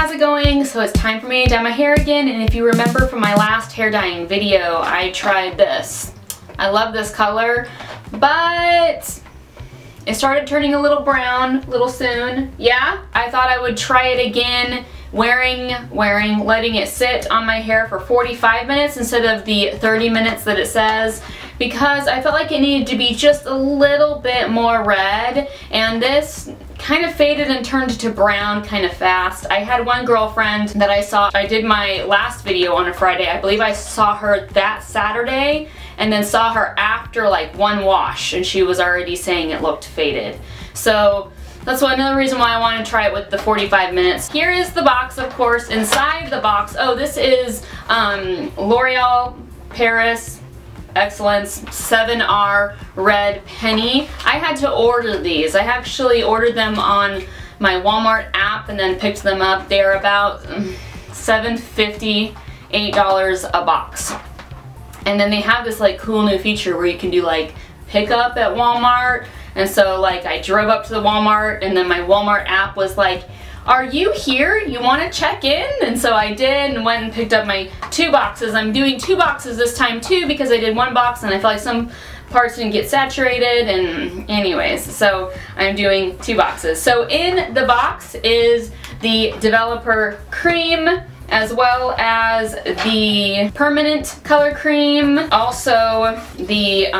how's it going? So it's time for me to dye my hair again, and if you remember from my last hair dyeing video, I tried this. I love this color, but it started turning a little brown a little soon. Yeah, I thought I would try it again, letting it sit on my hair for 45 minutes instead of the 30 minutes that it says, because I felt like it needed to be just a little bit more red, and this kind of faded and turned to brown kind of fast. I had one girlfriend that I saw, I did my last video on a Friday, I believe I saw her that Saturday, and then saw her after like one wash, and she was already saying it looked faded. So that's another reason why I want to try it with the 45 minutes. Here is the box, of course. Inside the box, oh, this is L'Oreal Paris Excellence 7R Red Penny. I had to order these. I actually ordered them on my Walmart app and then picked them up. They're about $7.50, $8 a box. And then they have this like cool new feature where you can do like pickup at Walmart. And so like I drove up to the Walmart, and then my Walmart app was like, are you here? You want to check in? And so I did, and went and picked up my 2 boxes. I'm doing 2 boxes this time too, because I did 1 box and I felt like some parts didn't get saturated, and anyways, so I'm doing 2 boxes. So in the box is the developer cream, as well as the permanent color cream, also the,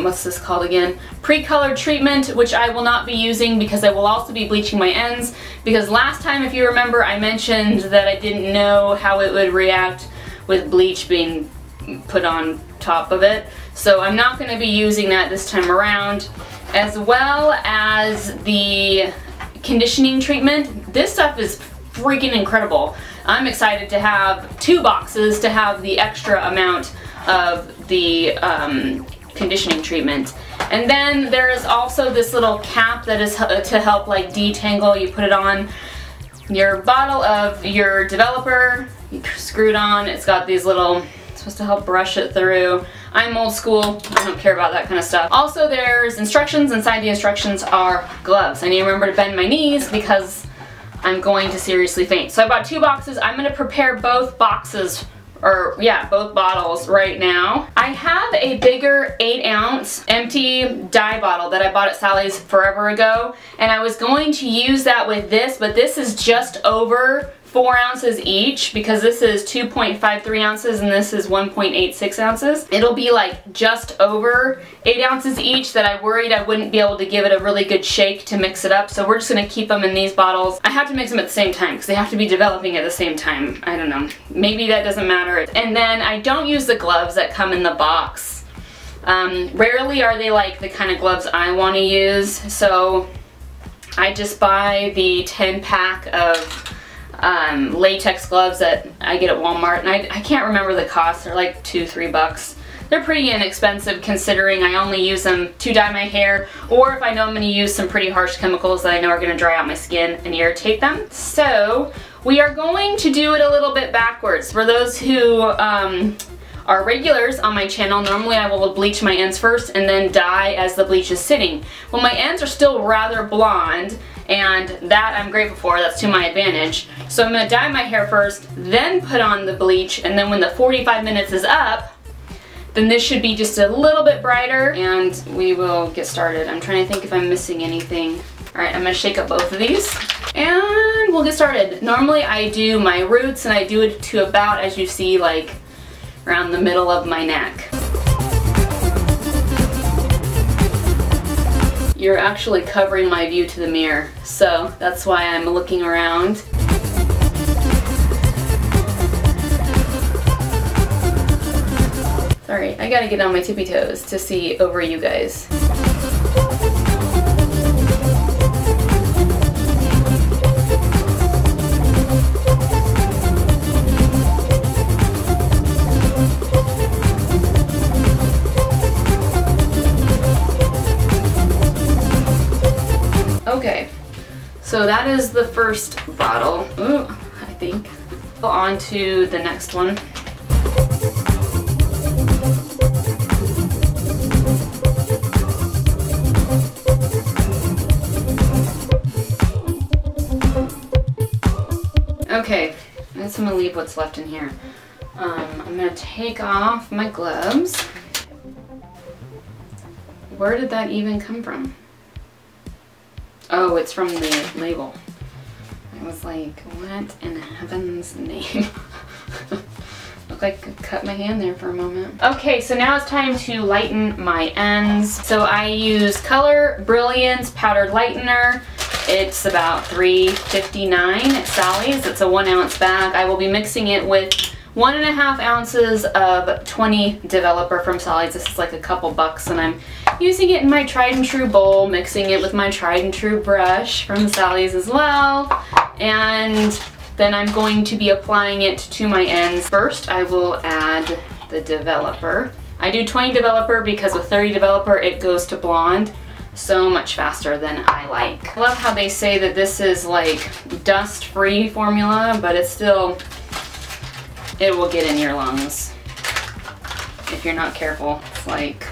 what's this called again? Pre-color treatment, which I will not be using because I will also be bleaching my ends, because last time, if you remember, I mentioned that I didn't know how it would react with bleach being put on top of it. So I'm not going to be using that this time around, as well as the conditioning treatment. This stuff is freaking incredible. I'm excited to have 2 boxes to have the extra amount of the conditioning treatment. And then there is also this little cap that is to help like detangle. You put it on your bottle of your developer, you screw it on, it's got these little, it's supposed to help brush it through. I'm old school, I don't care about that kind of stuff. Also there's instructions. Inside the instructions are gloves. I need to remember to bend my knees because I'm going to seriously faint. So I bought 2 boxes. I'm going to prepare both boxes, or yeah, both bottles right now. I have a bigger 8-ounce empty dye bottle that I bought at Sally's forever ago, and I was going to use that with this, but this is just over 4 ounces each, because this is 2.53 ounces and this is 1.86 ounces. It'll be like just over 8 ounces each that I worried I wouldn't be able to give it a really good shake to mix it up. So we're just going to keep them in these bottles. I have to mix them at the same time because they have to be developing at the same time. I don't know. Maybe that doesn't matter. And then I don't use the gloves that come in the box. Rarely are they like the kind of gloves I want to use. So I just buy the 10-pack of latex gloves that I get at Walmart, and I can't remember the cost. They're like $2, $3. They're pretty inexpensive considering I only use them to dye my hair, or if I know I'm going to use some pretty harsh chemicals that I know are going to dry out my skin and irritate them. So we are going to do it a little bit backwards. For those who are regulars on my channel, normally I will bleach my ends first and then dye as the bleach is sitting. Well, my ends are still rather blonde, and that I'm grateful for. That's to my advantage. So I'm going to dye my hair first, then put on the bleach, and then when the 45 minutes is up, then this should be just a little bit brighter, and we will get started. I'm trying to think if I'm missing anything. Alright, I'm going to shake up both of these, and we'll get started. Normally I do my roots, and I do it to about, as you see, like around the middle of my neck. You're actually covering my view to the mirror, so that's why I'm looking around. Sorry, I gotta get on my tippy toes to see over you guys. Okay, so that is the first bottle. Ooh, I think. On to the next one. Okay, I'm just gonna leave what's left in here. I'm gonna take off my gloves. Where did that even come from? Oh, it's from the label. I was like, what in heaven's name? Looked like I cut my hand there for a moment. Okay, so now it's time to lighten my ends. So I use Color Brilliance Powdered Lightener. It's about $3.59 at Sally's. It's a 1 ounce bag. I will be mixing it with 1.5 ounces of 20 Developer from Sally's. This is like a couple bucks, and I'm using it in my tried and true bowl, mixing it with my tried and true brush from Sally's as well. And then I'm going to be applying it to my ends. First, I will add the Developer. I do 20 Developer because with 30 Developer, it goes to blonde so much faster than I like. I love how they say that this is like dust-free formula, but it's still, it will get in your lungs if you're not careful. It's like,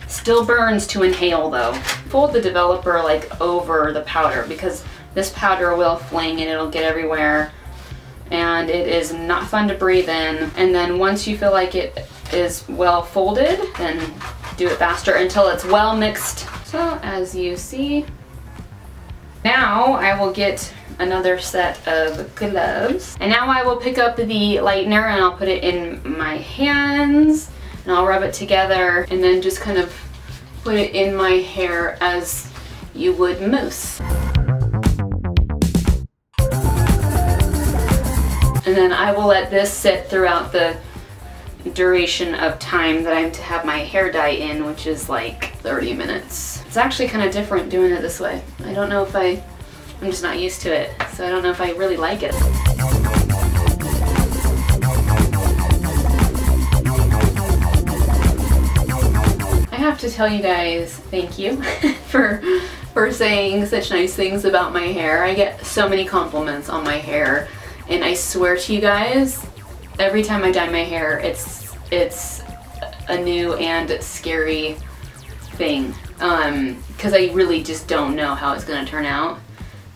still burns to inhale though. Fold the Developer like over the powder because this powder will fling and it'll get everywhere, and it is not fun to breathe in. And then once you feel like it is well folded, then do it faster until it's well mixed. So as you see, now I will get another set of gloves, and now I will pick up the lightener and I'll put it in my hands and I'll rub it together and then just kind of put it in my hair as you would mousse. And then I will let this sit throughout the duration of time that I'm to have my hair dye in, which is like 30 minutes. It's actually kind of different doing it this way. I don't know if I'm just not used to it, so I don't know if I really like it. I have to tell you guys thank you for saying such nice things about my hair. I get so many compliments on my hair, and I swear to you guys, every time I dye my hair, it's a new and scary thing, because I really just don't know how it's gonna turn out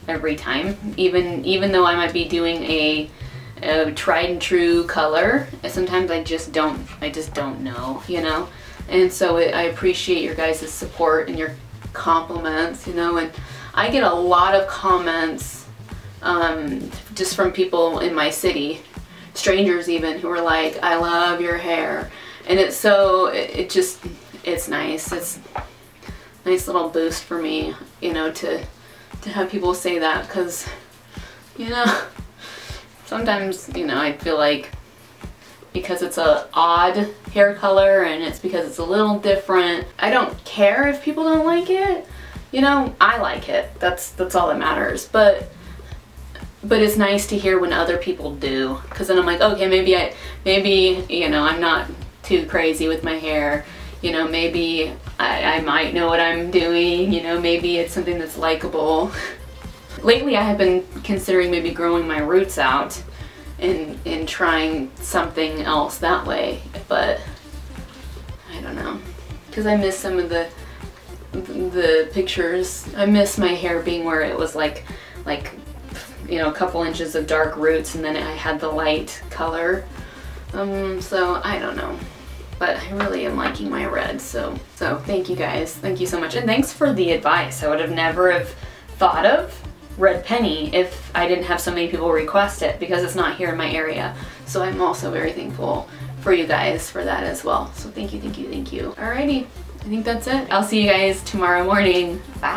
every time. Even though I might be doing a tried and true color, sometimes I just don't know, you know. And so I appreciate your guys' support and your compliments, you know. And I get a lot of comments just from people in my city, strangers even, who are like, I love your hair. And it's so, it's nice. It's a nice little boost for me, you know, to have people say that, because, you know, sometimes, you know, I feel like because it's a odd hair color and it's because it's a little different, I don't care if people don't like it, you know. I like it. That's all that matters. But it's nice to hear when other people do, because then I'm like, okay, maybe you know, I'm not too crazy with my hair, you know, maybe I might know what I'm doing, you know, maybe it's something that's likable. Lately I have been considering maybe growing my roots out and trying something else that way, but I don't know, because I miss some of the pictures. I miss my hair being where it was like you know, a couple inches of dark roots and then I had the light color. So I don't know, but I really am liking my red. So thank you guys, thank you so much, and thanks for the advice. I would have never thought of red penny if I didn't have so many people request it, because it's not here in my area. So I'm also very thankful for you guys for that as well. So thank you, thank you, thank you. Alrighty, I think that's it. I'll see you guys tomorrow morning. Bye.